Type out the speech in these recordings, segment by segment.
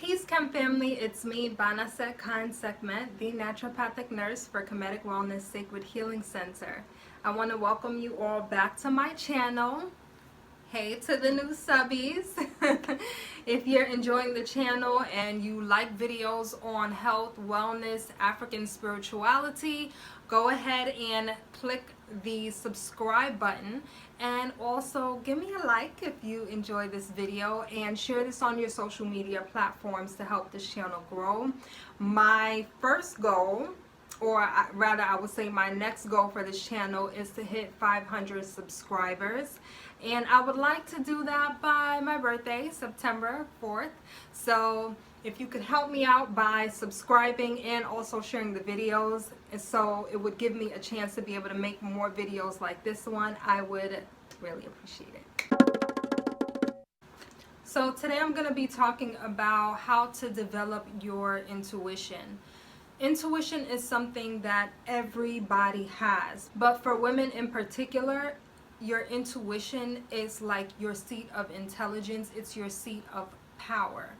Peace, Chem family. It's me, Banasek Khan Sekmet, the naturopathic nurse for Kemetic Wellness Sacred Healing Center. I want to welcome you all back to my channel. Hey to the new subbies. If you're enjoying the channel and you like videos on health, wellness, African spirituality, go ahead and click the subscribe button, and also give me a like if you enjoy this video, and share this on your social media platforms to help this channel grow. My first goal, or rather I would say my next goal for this channel, is to hit 500 subscribers, and I would like to do that by my birthday, September 4th. So if you could help me out by subscribing and also sharing the videos, and so it would give me a chance to be able to make more videos like this one, I would really appreciate it. So today I'm going to be talking about how to develop your intuition. Intuition is something that everybody has, but for women in particular, your intuition is like your seat of intelligence. It's your seat of power.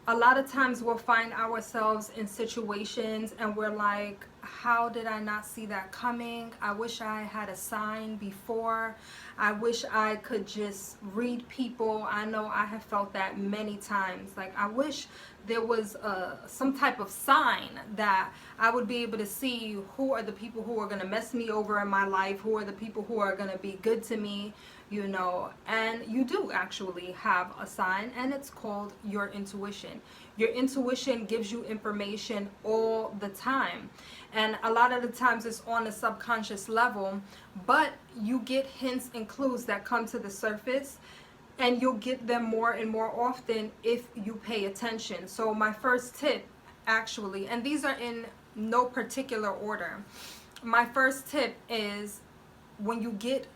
A lot of times we'll find ourselves in situations and we're like, how did I not see that coming? I wish I had a sign before. I wish I could just read people. I know I have felt that many times. Like, I wish there was some type of sign that I would be able to see who are the people who are going to mess me over in my life, who are the people who are going to be good to me, you know. And you do actually have a sign, and it's called your intuition. Your intuition gives you information all the time, and a lot of the times it's on a subconscious level, but you get hints and clues that come to the surface, and you'll get them more and more often if you pay attention. So my first tip, actually, and these are in no particular order, my first tip is, when you get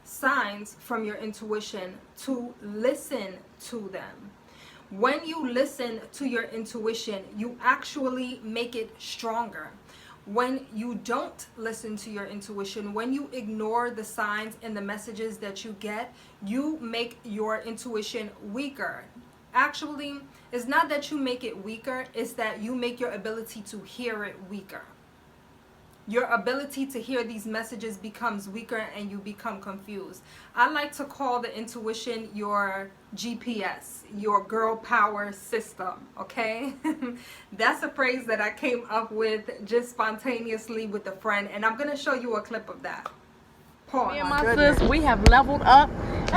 signs from your intuition, to listen to them. When you listen to your intuition, you actually make it stronger. When you don't listen to your intuition, when you ignore the signs and the messages that you get, you make your intuition weaker. Actually, it's not that you make it weaker, it's that you make your ability to hear it weaker. Your ability to hear these messages becomes weaker and you become confused. I like to call the intuition your GPS, your girl power system, okay? That's a phrase that I came up with just spontaneously with a friend, and I'm going to show you a clip of that. Pause. Me and my sis, we have leveled up.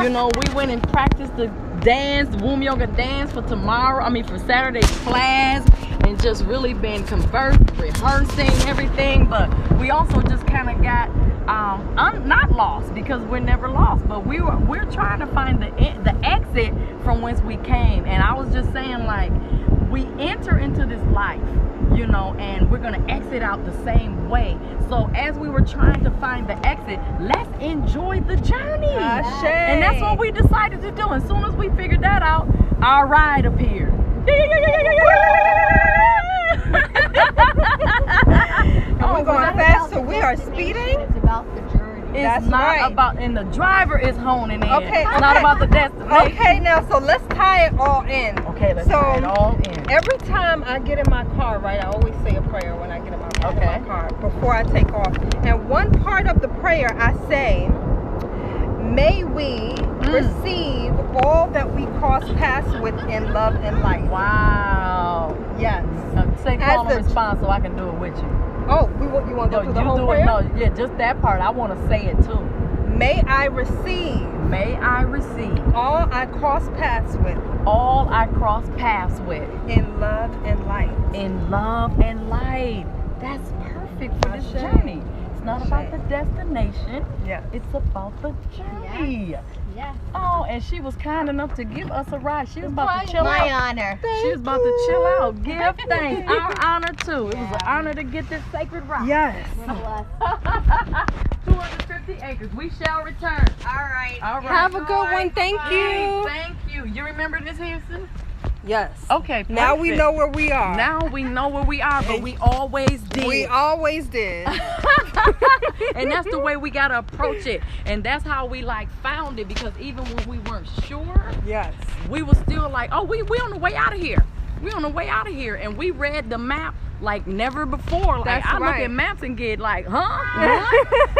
You know, we went and practiced the dance, the womb yoga dance for for Saturday's class, and just really been rehearsing everything. But we also just kind of got I'm not lost, because we're never lost, but we're trying to find the exit from whence we came. And I was just saying, like, we enter into this life, you know, and we're gonna exit out the same way. So as we were trying to find the exit, let's enjoy the journey. And that's what we decided to do. As soon as we figured that out, our ride appeared. And we're going fast, so we are speeding. It's about the journey. It's not about, and the driver is honing in. Okay, It's not about the destination. Okay, now, so let's tie it all in. Okay, let's tie it all in. Every time I get in my car, right, I always say a prayer when I get in my car before I take off. And one part of the prayer I say, may we receive all that we cross paths with in love and light. Wow. Yes. Say call and response so I can do it with you. Oh, you want to go through the whole prayer? No, yeah, just that part. I want to say it too. May I receive. May I receive. All I cross paths with. All I cross paths with. In love and light. In love and light. That's perfect for this journey. It's not about the destination. Yeah. It's about the journey. Yes. Yes. Oh, and she was kind enough to give us a ride. She was about to chill My out. honor. She was about to chill out. Give thanks. Our honor too. It was an honor to get this sacred ride. Yes. 250 acres. We shall return. All right. All right. Have a good one. Thank you. Thank you. You remember this, Houston? Yes. Okay. Perfect. Now we know where we are. Now we know where we are, but we always did. We always did. And that's the way we gotta approach it. And that's how we found it, because even when we weren't sure, Yes. we were still like, oh, we on the way out of here. We on the way out of here. And we read the map like never before. Like, That's I look right. at maps and get like, huh?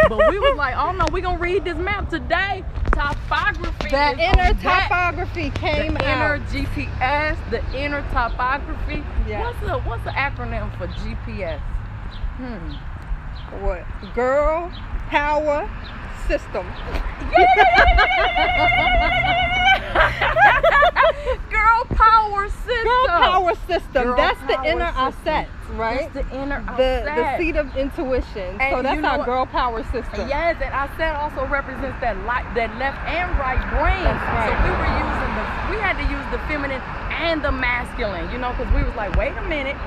But we was like, oh no, we gonna read this map today. Topography. The is inner on deck. topography came The out. inner GPS, the inner topography. Yes. What's the acronym for GPS? What? Girl power system. Girl power system. Girl power system. Girl That's the power inner system. assets, right? That's the inner The asset. seat of intuition. And So that's you know our what? girl power system. Yes, and our set also represents that left and right brain. That's right. So we had to use the feminine and the masculine, you know, because we was like, wait a minute,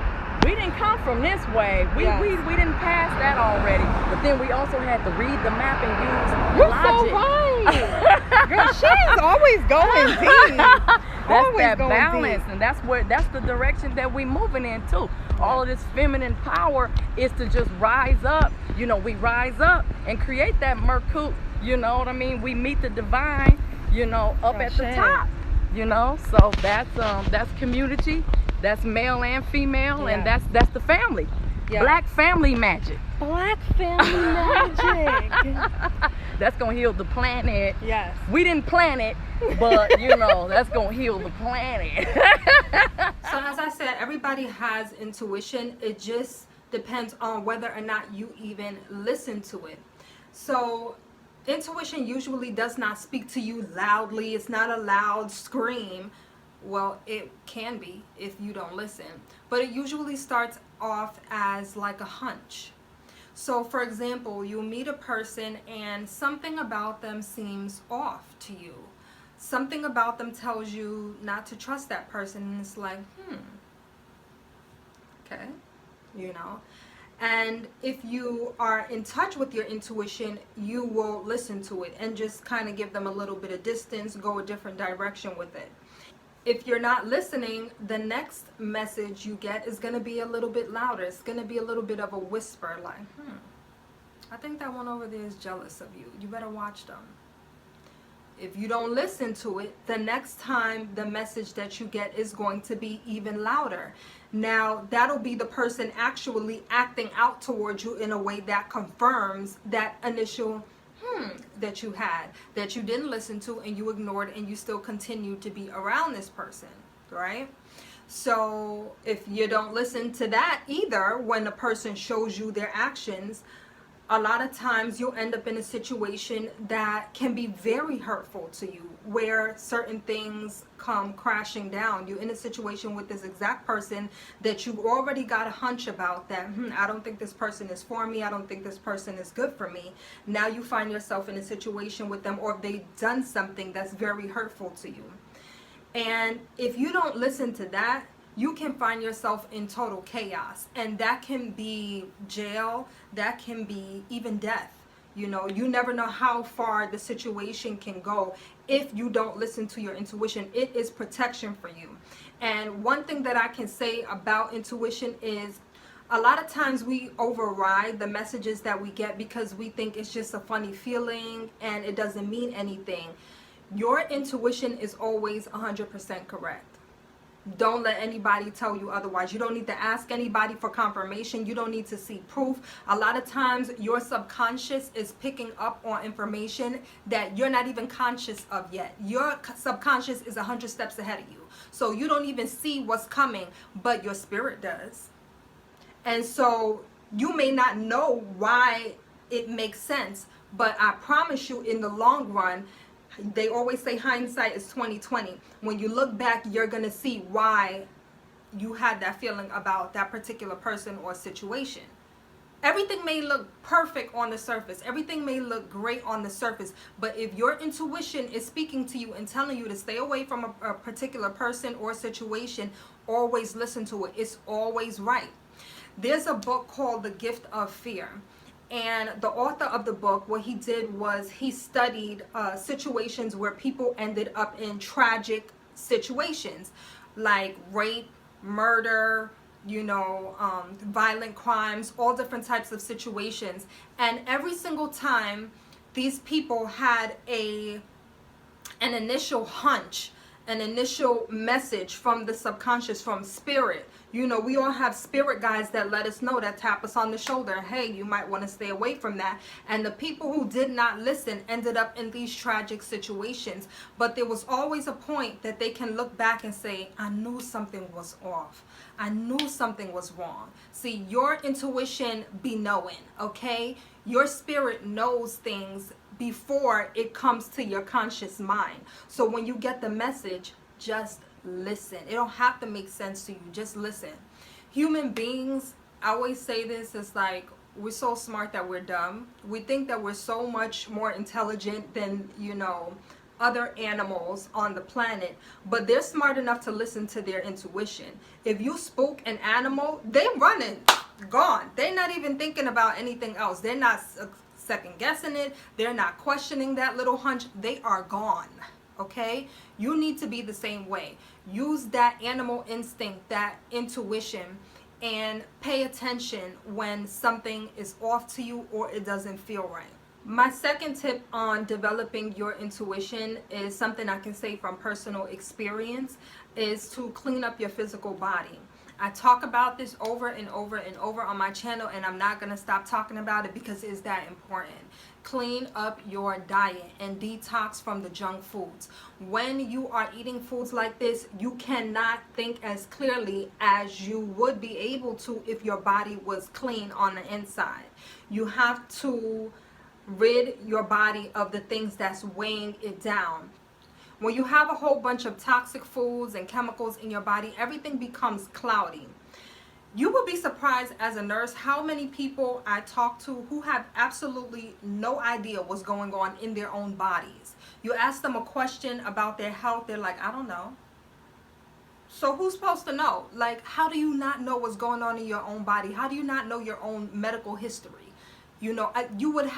we didn't come from this way. We didn't pass that already. But then we also had to read the map and use You're logic. so right. Girl, she's always going deep. That's Always that going balance, deep. and that's the direction that we moving into. All of this feminine power is to just rise up. You know, we rise up and create that Merkut. You know what I mean? We meet the divine. You know, up at the Ashe. top. You know, so that's community. That's male and female, and Yeah. that's the family. Yeah. Black family magic. Black family magic. That's gonna heal the planet. Yes. We didn't plan it, but you know, that's gonna heal the planet. So as I said, everybody has intuition. It just depends on whether or not you even listen to it. So intuition usually does not speak to you loudly. It's not a loud scream. Well, it can be if you don't listen. But it usually starts off as like a hunch. So for example, you meet a person and something about them seems off to you. Something about them tells you not to trust that person, and it's like, okay, you know. And if you are in touch with your intuition, you will listen to it and just kind of give them a little bit of distance, go a different direction with it. If you're not listening, the next message you get is going to be a little bit louder. It's going to be a little bit of a whisper, like, I think that one over there is jealous of you. You better watch them. If you don't listen to it, the next time the message that you get is going to be even louder. Now, that'll be the person actually acting out towards you in a way that confirms that initial that you had, that you didn't listen to and you ignored, and you still continued to be around this person, right? So if you don't listen to that either, when the person shows you their actions, a lot of times you'll end up in a situation that can be very hurtful to you, where certain things come crashing down. You're in a situation with this exact person that you already got a hunch about, that I don't think this person is for me, I don't think this person is good for me. Now you find yourself in a situation with them, or they've done something that's very hurtful to you. And if you don't listen to that, you can find yourself in total chaos, and that can be jail, that can be even death. You know, you never know how far the situation can go if you don't listen to your intuition. It is protection for you. And one thing that I can say about intuition is, a lot of times we override the messages that we get because we think it's just a funny feeling and it doesn't mean anything. Your intuition is always 100% correct. Don't let anybody tell you otherwise. You don't need to ask anybody for confirmation. You don't need to see proof. A lot of times your subconscious is picking up on information that you're not even conscious of yet. Your subconscious is 100 steps ahead of you. So you don't even see what's coming, but your spirit does. And so you may not know why it makes sense, but I promise you, in the long run, they always say hindsight is 20/20. When you look back, you're going to see why you had that feeling about that particular person or situation. Everything may look perfect on the surface. Everything may look great on the surface. But if your intuition is speaking to you and telling you to stay away from a particular person or situation, always listen to it. It's always right. There's a book called The Gift of Fear. And the author of the book, what he did was he studied situations where people ended up in tragic situations, like rape, murder, violent crimes, all different types of situations. And every single time, these people had an initial hunch an initial message from the subconscious, from spirit. You know, we all have spirit guides that let us know, that tap us on the shoulder, hey, you might want to stay away from that. And the people who did not listen ended up in these tragic situations. But there was always a point that they can look back and say, I knew something was off. I knew something was wrong. See, your intuition be knowing, okay? Your spirit knows things before it comes to your conscious mind. So when you get the message, just listen. It don't have to make sense to you. Just listen. Human beings, I always say this, it's like we're so smart that we're dumb. We think that we're so much more intelligent than, you know, other animals on the planet, but they're smart enough to listen to their intuition. If you spook an animal, they're running, gone. They're not even thinking about anything else. They're not second guessing it. They're not questioning that little hunch. They are gone. Okay? You need to be the same way. Use that animal instinct, that intuition, and pay attention when something is off to you or it doesn't feel right. My second tip on developing your intuition is something I can say from personal experience, is to clean up your physical body. I talk about this over and over and over on my channel, and I'm not going to stop talking about it because it's that important. Clean up your diet and detox from the junk foods. When you are eating foods like this, you cannot think as clearly as you would be able to if your body was clean on the inside. You have to rid your body of the things that's weighing it down. When you have a whole bunch of toxic foods and chemicals in your body, everything becomes cloudy. You will be surprised as a nurse how many people I talk to who have absolutely no idea what's going on in their own bodies. You ask them a question about their health, they're like, I don't know. So who's supposed to know? Like, how do you not know what's going on in your own body? How do you not know your own medical history? You know, you would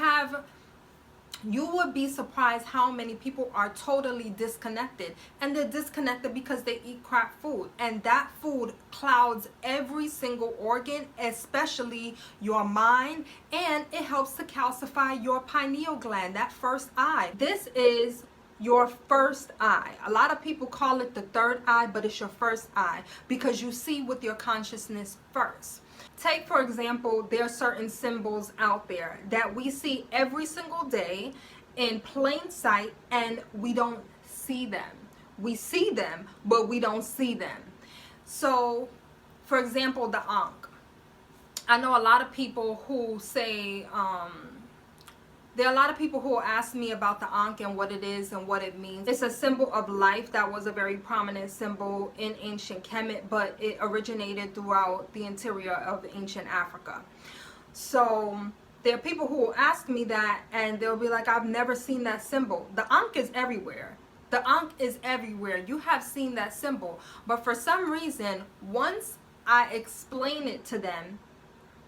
be surprised how many people are totally disconnected, and they're disconnected because they eat crap food, and that food clouds every single organ, especially your mind, and it helps to calcify your pineal gland, that first eye. This is your first eye. A lot of people call it the third eye, but it's your first eye because you see with your consciousness first. Take, for example, there are certain symbols out there that we see every single day in plain sight, and we don't see them. We see them, but we don't see them. So, for example, the Ankh. I know a lot of people who say, there are a lot of people who ask me about the Ankh and what it is and what it means. It's a symbol of life that was a very prominent symbol in ancient Kemet, but it originated throughout the interior of ancient Africa. So there are people who will ask me that, and they'll be like, I've never seen that symbol. The Ankh is everywhere. The Ankh is everywhere. You have seen that symbol. But for some reason, once I explain it to them,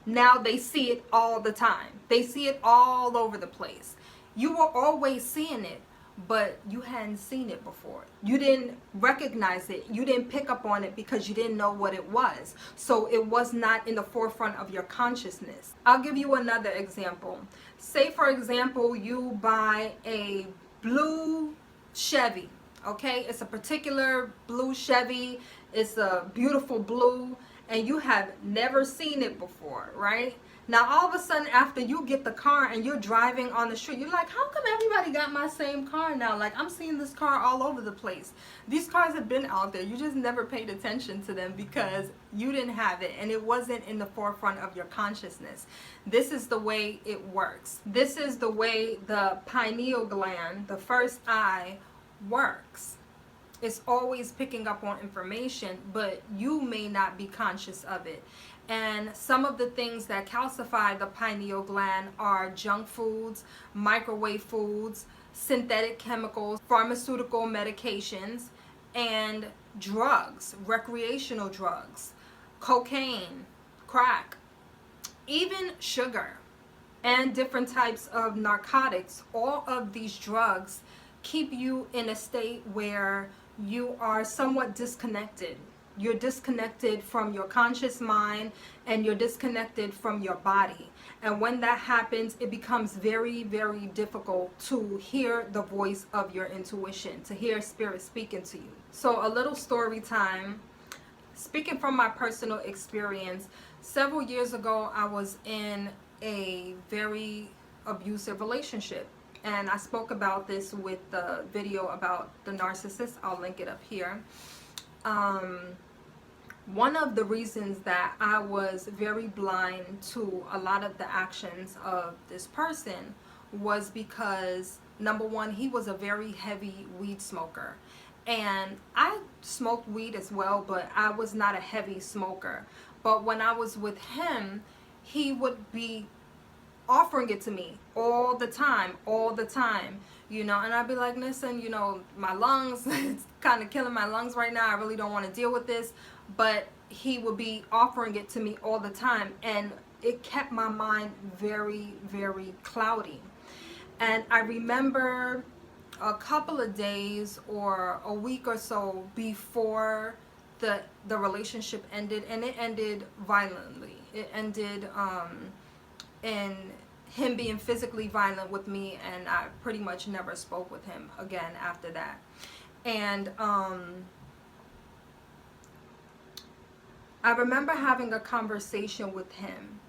now they see it all the time. They see it all over the place. You were always seeing it, but you hadn't seen it before. You didn't recognize it. You didn't pick up on it because you didn't know what it was. So it was not in the forefront of your consciousness. I'll give you another example. Say, for example, you buy a blue Chevy. Okay, it's a particular blue Chevy. It's a beautiful blue, and you have never seen it before, right? Now, all of a sudden, after you get the car and you're driving on the street, you're like, how come everybody got my same car now? Like, I'm seeing this car all over the place. These cars have been out there. You just never paid attention to them because you didn't have it, and it wasn't in the forefront of your consciousness. This is the way it works. This is the way the pineal gland, the first eye, works. It's always picking up on information, but you may not be conscious of it. And some of the things that calcify the pineal gland are junk foods, microwave foods, synthetic chemicals, pharmaceutical medications, and drugs, recreational drugs, cocaine, crack, even sugar, and different types of narcotics. All of these drugs keep you in a state where you are somewhat disconnected. you're disconnected from your conscious mind and you're disconnected from your body. And when that happens, it becomes very, very difficult to hear the voice of your intuition, to hear spirit speaking to you. So a little story time. Speaking from my personal experience, several years ago, I was in a very abusive relationship. And I spoke about this with the video about the narcissist. I'll link it up here. One of the reasons that I was very blind to a lot of the actions of this person was because, number one, he was a very heavy weed smoker. And I smoked weed as well, but I was not a heavy smoker. But when I was with him, he would be offering it to me all the time, you know, and I'd be like, listen, you know, my lungs, it's kind of killing my lungs right now. I really don't want to deal with this. But he would be offering it to me all the time, and it kept my mind very, very cloudy. And I remember a couple of days or a week or so before the relationship ended, and it ended violently. It ended in him being physically violent with me, and I pretty much never spoke with him again after that. And I remember having a conversation with him,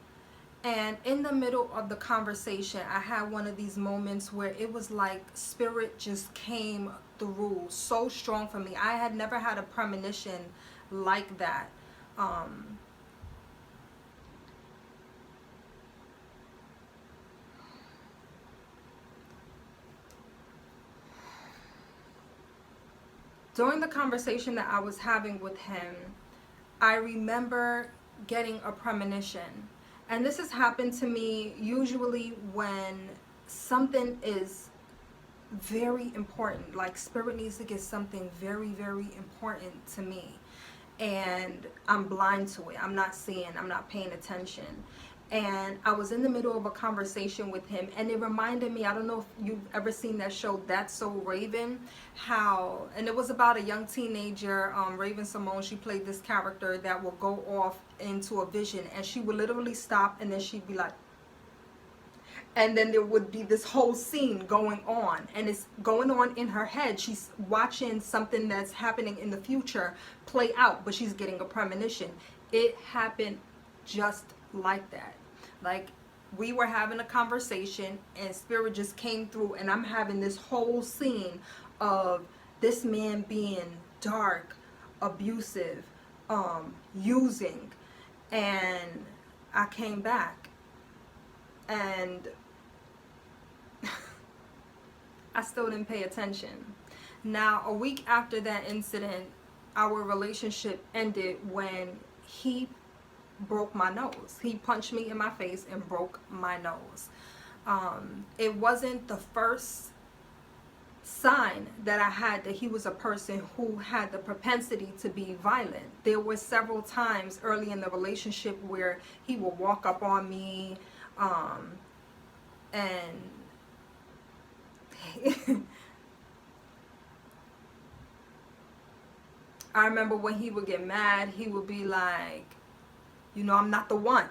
and in the middle of the conversation, I had one of these moments where it was like spirit just came through so strong for me. I had never had a premonition like that. During the conversation that I was having with him, I remember getting a premonition. And this has happened to me usually when something is very important, like spirit needs to get something very, very important to me, and I'm blind to it. I'm not seeing, I'm not paying attention. And I was in the middle of a conversation with him, and it reminded me, I don't know if you've ever seen that show, That's So Raven, how, and it was about a young teenager, Raven Simone. She played this character that will go off into a vision, and she would literally stop, and then she'd be like, and then there would be this whole scene going on, and it's going on in her head. She's watching something that's happening in the future play out, but she's getting a premonition. It happened just like that. Like, we were having a conversation and spirit just came through, and I'm having this whole scene of this man being dark, abusive, using, and I came back, and I still didn't pay attention. Now, a week after that incident, our relationship ended when he broke my nose. He punched me in my face and broke my nose. It wasn't the first sign that I had that he was a person who had the propensity to be violent. There were several times early in the relationship where he would walk up on me, and I remember when he would get mad, he would be like, you know, I'm not the one.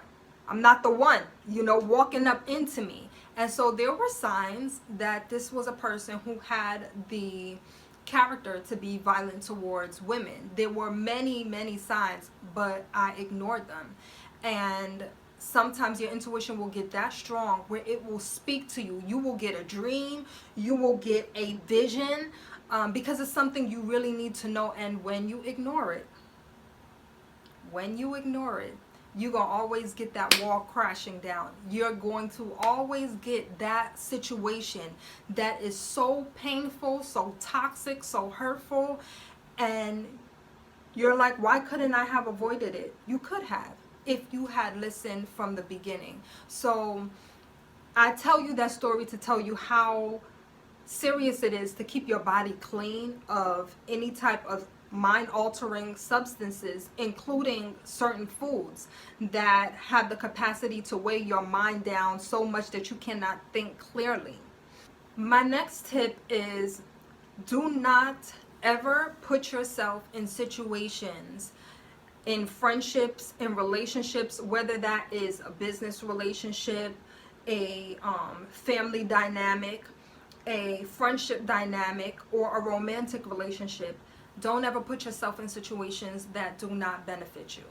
I'm not the one, you know, walking up into me. And so there were signs that this was a person who had the character to be violent towards women. There were many, many signs, but I ignored them. And sometimes your intuition will get that strong where it will speak to you. You will get a dream, you will get a vision, because it's something you really need to know. And when you ignore it, you're going to always get that wall crashing down. You're going to always get that situation that is so painful, so toxic, so hurtful, and you're like, why couldn't I have avoided it? You could have, if you had listened from the beginning. So I tell you that story to tell you how serious it is to keep your body clean of any type of mind-altering substances, including certain foods that have the capacity to weigh your mind down so much that you cannot think clearly. My next tip is, do not ever put yourself in situations, in friendships, in relationships, whether that is a business relationship, a family dynamic, a friendship dynamic, or a romantic relationship, don't ever put yourself in situations that do not benefit you.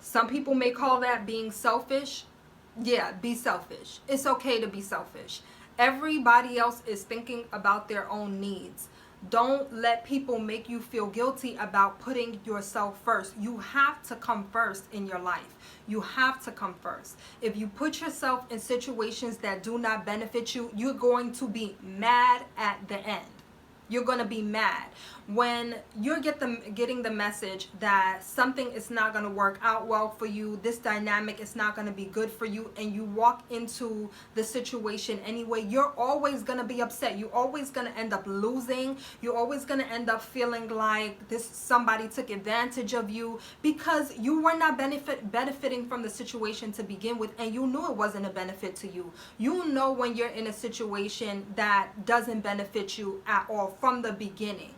Some people may call that being selfish. Yeah, be selfish. It's okay to be selfish. Everybody else is thinking about their own needs. Don't let people make you feel guilty about putting yourself first. You have to come first in your life. You have to come first. If you put yourself in situations that do not benefit you, you're going to be mad at the end. You're going to be mad when you're getting the message that something is not going to work out well for you. This dynamic is not going to be good for you, and you walk into the situation anyway. You're always going to be upset. You're always going to end up losing. You're always going to end up feeling like somebody took advantage of you, because you were not benefiting from the situation to begin with, and you knew it wasn't a benefit to you. You know when you're in a situation that doesn't benefit you at all from the beginning.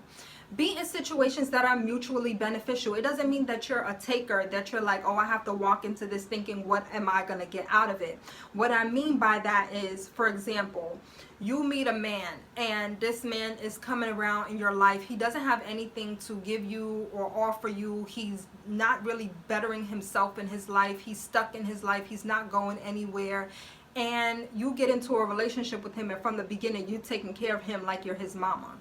Be in situations that are mutually beneficial. It doesn't mean that you're a taker, that you're like, oh, I have to walk into this thinking, what am I going to get out of it? What I mean by that is, for example, you meet a man and this man is coming around in your life. He doesn't have anything to give you or offer you. He's not really bettering himself in his life. He's stuck in his life. He's not going anywhere. And you get into a relationship with him, and from the beginning you're taking care of him like you're his mama.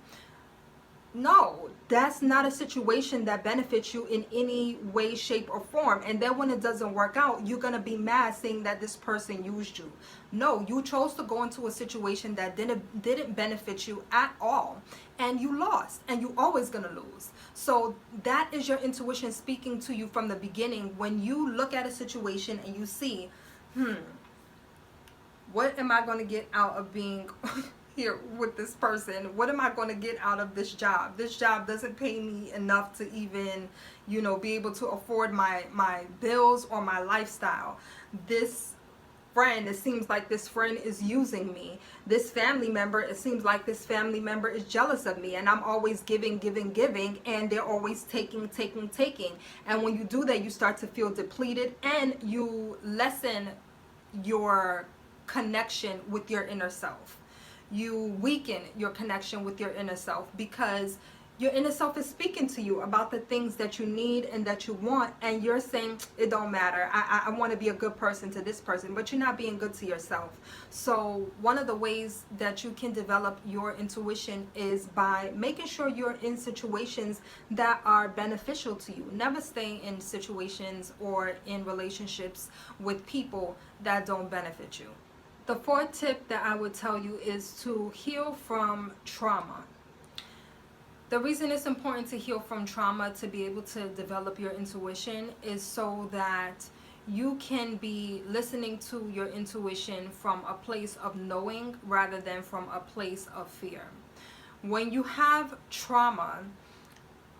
No, that's not a situation that benefits you in any way, shape, or form. And then when it doesn't work out, you're going to be mad saying that this person used you. No, you chose to go into a situation that didn't benefit you at all. And you lost, and you're always going to lose. So that is your intuition speaking to you from the beginning. When you look at a situation and you see, what am I going to get out of being here with this person? What am I going to get out of this job? This job doesn't pay me enough to even, be able to afford my bills or my lifestyle. This friend, it seems like this friend is using me. This family member, it seems like this family member is jealous of me, and I'm always giving, and they're always taking. And when you do that, you start to feel depleted, and you lessen your connection with your inner self. You weaken your connection with your inner self, because your inner self is speaking to you about the things that you need and that you want, and you're saying, it don't matter. I want to be a good person to this person, but you're not being good to yourself. So one of the ways that you can develop your intuition is by making sure you're in situations that are beneficial to you. Never stay in situations or in relationships with people that don't benefit you. The fourth tip that I would tell you is to heal from trauma. The reason it's important to heal from trauma, to be able to develop your intuition, is so that you can be listening to your intuition from a place of knowing rather than from a place of fear. When you have trauma,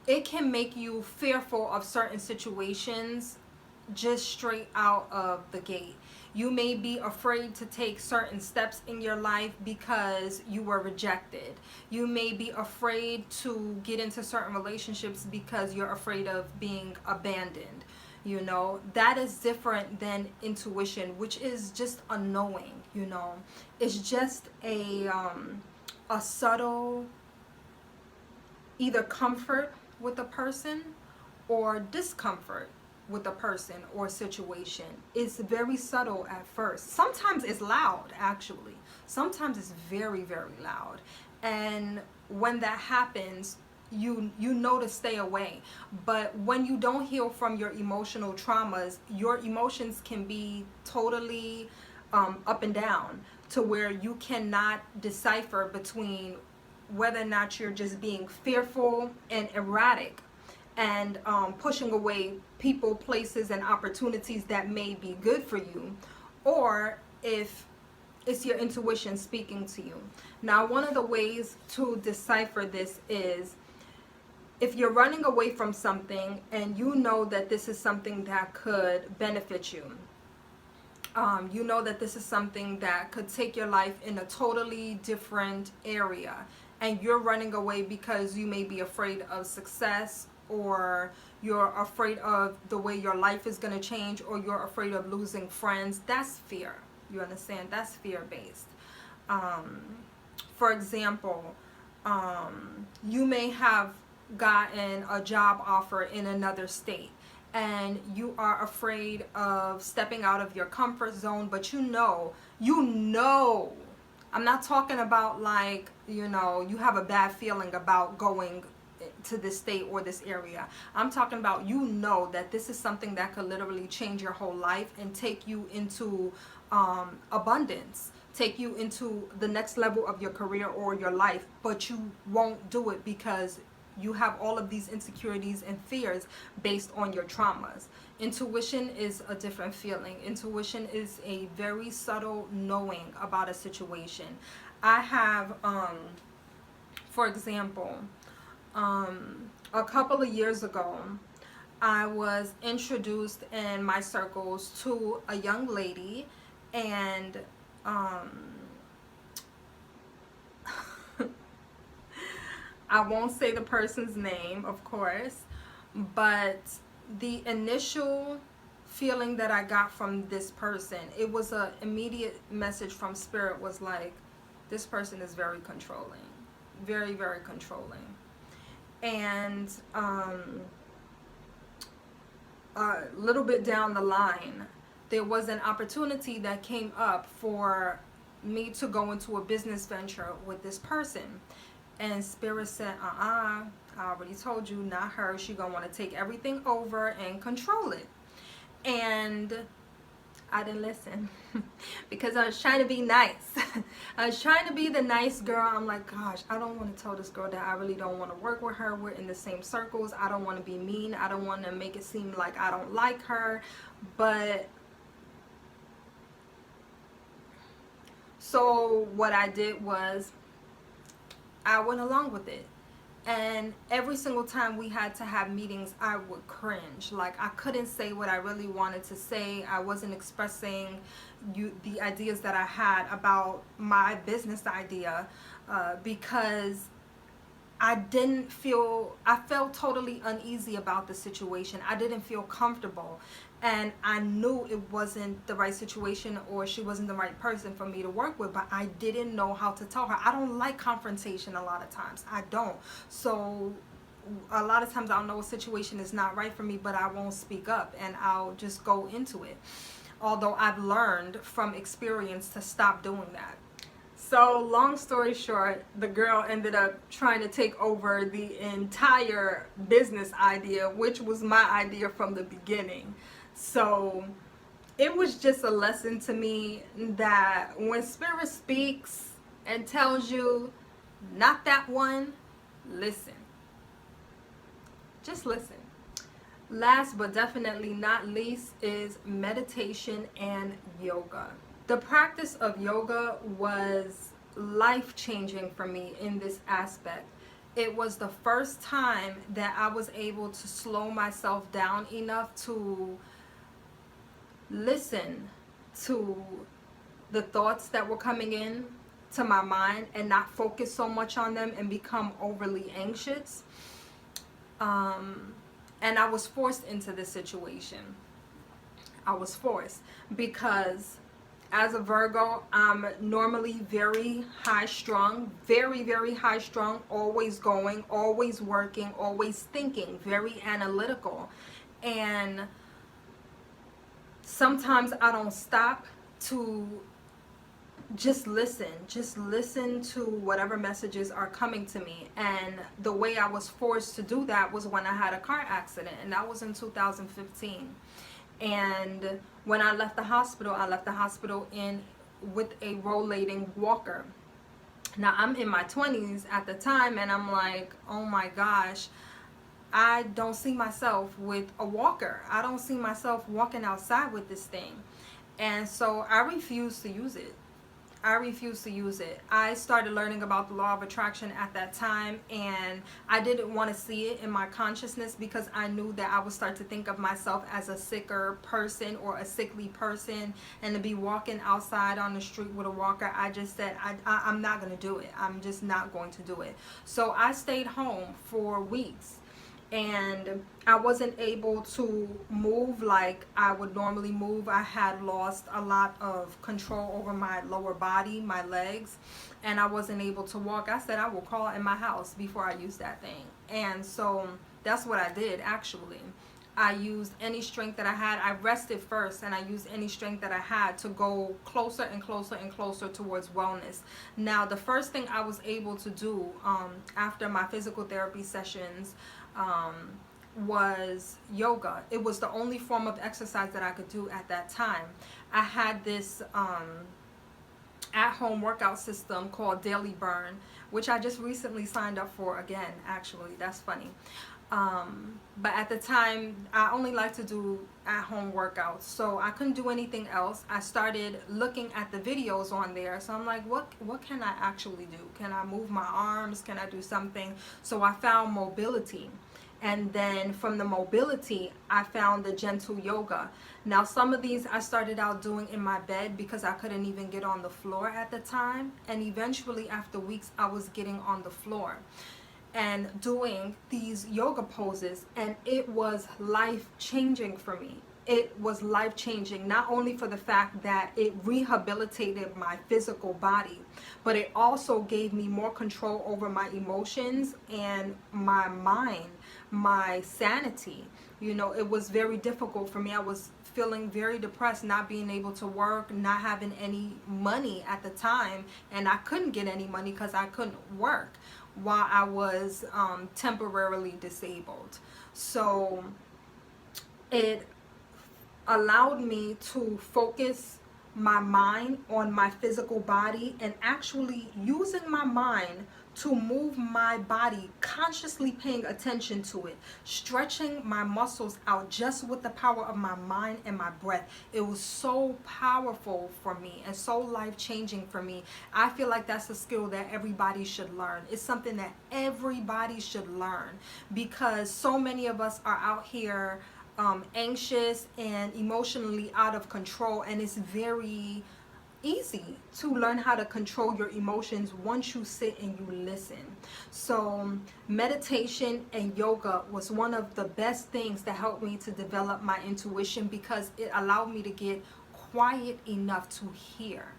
it can make you fearful of certain situations just straight out of the gate. You may be afraid to take certain steps in your life because you were rejected. You may be afraid to get into certain relationships because you're afraid of being abandoned. That is different than intuition, which is just a knowing. It's just a subtle either comfort with a person or discomfort with a person or situation. It's very subtle at first. Sometimes it's loud, actually. Sometimes it's very, very loud. And when that happens, you know to stay away. But when you don't heal from your emotional traumas, your emotions can be totally up and down, to where you cannot decipher between whether or not you're just being fearful and erratic and pushing away people, places, and opportunities that may be good for you, or if it's your intuition speaking to you. Now, one of the ways to decipher this is, if you're running away from something and you know that this is something that could benefit you, You know that this is something that could take your life in a totally different area, and you're running away because you may be afraid of success, or you're afraid of the way your life is going to change, or you're afraid of losing friends. That's fear. You understand? That's fear-based. For example, you may have gotten a job offer in another state, and you are afraid of stepping out of your comfort zone, but you know, I'm not talking about like, you know, you have a bad feeling about going to this state or this area. I'm talking about, you know, that this is something that could literally change your whole life and take you into abundance, take you into the next level of your career or your life, but you won't do it because you have all of these insecurities and fears based on your traumas. Intuition is a different feeling. Intuition is a very subtle knowing about a situation. I have, for example, a couple of years ago, I was introduced in my circles to a young lady, and I won't say the person's name, of course, but the initial feeling that I got from this person, it was an immediate message from spirit, was like, this person is very controlling, very, very controlling. And a little bit down the line, there was an opportunity that came up for me to go into a business venture with this person. And spirit said, I already told you, not her. She gonna want to take everything over and control it. And I didn't listen because I was trying to be nice. I was trying to be the nice girl. I'm like, gosh, I don't want to tell this girl that I really don't want to work with her. We're in the same circles. I don't want to be mean. I don't want to make it seem like I don't like her. But so what I did was, I went along with it. And every single time we had to have meetings, I would cringe. Like, I couldn't say what I really wanted to say. I wasn't expressing the ideas that I had about my business idea because I felt totally uneasy about the situation. I didn't feel comfortable. And I knew it wasn't the right situation, or she wasn't the right person for me to work with, but I didn't know how to tell her. I don't like confrontation a lot of times. I don't. So a lot of times I'll know a situation is not right for me, but I won't speak up and I'll just go into it. Although I've learned from experience to stop doing that. So long story short, the girl ended up trying to take over the entire business idea, which was my idea from the beginning. So it was just a lesson to me that when spirit speaks and tells you, not that one, listen. Just listen. Last but definitely not least is meditation and yoga. The practice of yoga was life-changing for me in this aspect. It was the first time that I was able to slow myself down enough to listen to the thoughts that were coming in to my mind and not focus so much on them and become overly anxious. And I was forced into this situation. I was forced because as a Virgo, I'm normally very high strung, very, very high strung, always going, always working, always thinking, very analytical. And sometimes I don't stop to just listen to whatever messages are coming to me. And the way I was forced to do that was when I had a car accident, and that was in 2015. And when I left the hospital with a rollating walker. Now I'm in my 20s at the time, and I'm like, oh my gosh, I don't see myself with a walker. I don't see myself walking outside with this thing. And so I refused to use it. I refused to use it. I started learning about the law of attraction at that time, and I didn't want to see it in my consciousness because I knew that I would start to think of myself as a sicker person or a sickly person, and to be walking outside on the street with a walker, I just said, I'm not going to do it. I'm just not going to do it. So I stayed home for weeks, and I wasn't able to move like I would normally move. I had lost a lot of control over my lower body, my legs, and I wasn't able to walk. I said I will crawl in my house before I use that thing. And so that's what I did actually. I used any strength that I had. I rested first, and I used any strength that I had to go closer and closer and closer towards wellness. Now, the first thing I was able to do after my physical therapy sessions was yoga. It was the only form of exercise that I could do at that time. I had this at-home workout system called Daily Burn, which I just recently signed up for again, actually. That's funny. But at the time, I only like to do at-home workouts, so I couldn't do anything else. I started looking at the videos on there, so I'm like, what can I actually do? Can I move my arms? Can I do something? So I found mobility, and then from the mobility, I found the gentle yoga. Now, some of these I started out doing in my bed because I couldn't even get on the floor at the time, and eventually after weeks, I was getting on the floor and doing these yoga poses, and it was life-changing for me. It was life-changing, not only for the fact that it rehabilitated my physical body, but it also gave me more control over my emotions and my mind, my sanity. You know, it was very difficult for me. I was feeling very depressed, not being able to work, not having any money at the time, and I couldn't get any money because I couldn't work while I was temporarily disabled. So it allowed me to focus my mind on my physical body and actually using my mind to move my body, consciously paying attention to it, stretching my muscles out just with the power of my mind and my breath. It was so powerful for me and so life-changing for me. I feel like that's a skill that everybody should learn. It's something that everybody should learn, because so many of us are out here anxious and emotionally out of control, and it's very easy to learn how to control your emotions once you sit and you listen. So meditation and yoga was one of the best things that helped me to develop my intuition, because it allowed me to get quiet enough to hear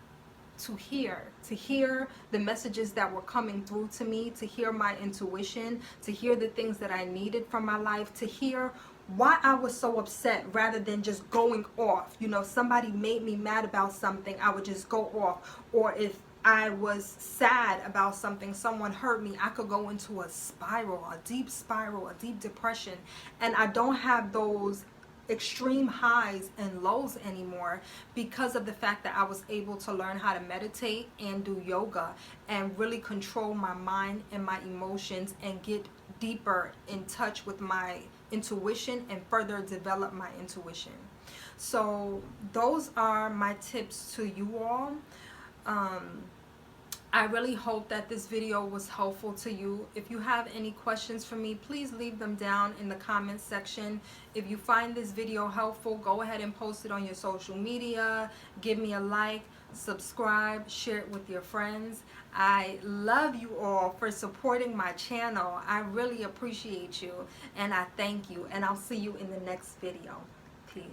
the messages that were coming through to me, to hear my intuition, to hear the things that I needed from my life, to hear why I was so upset rather than just going off. You know, somebody made me mad about something, I would just go off. Or if I was sad about something, someone hurt me, I could go into a spiral, a deep depression. And I don't have those extreme highs and lows anymore because of the fact that I was able to learn how to meditate and do yoga and really control my mind and my emotions and get deeper in touch with my intuition and further develop my intuition. So those are my tips to you all. I really hope that this video was helpful to you. If you have any questions for me, please leave them down in the comments section. If you find this video helpful, go ahead and post it on your social media. Give me a like, subscribe, share it with your friends. I love you all for supporting my channel. I really appreciate you, and I thank you, and I'll see you in the next video. Peace.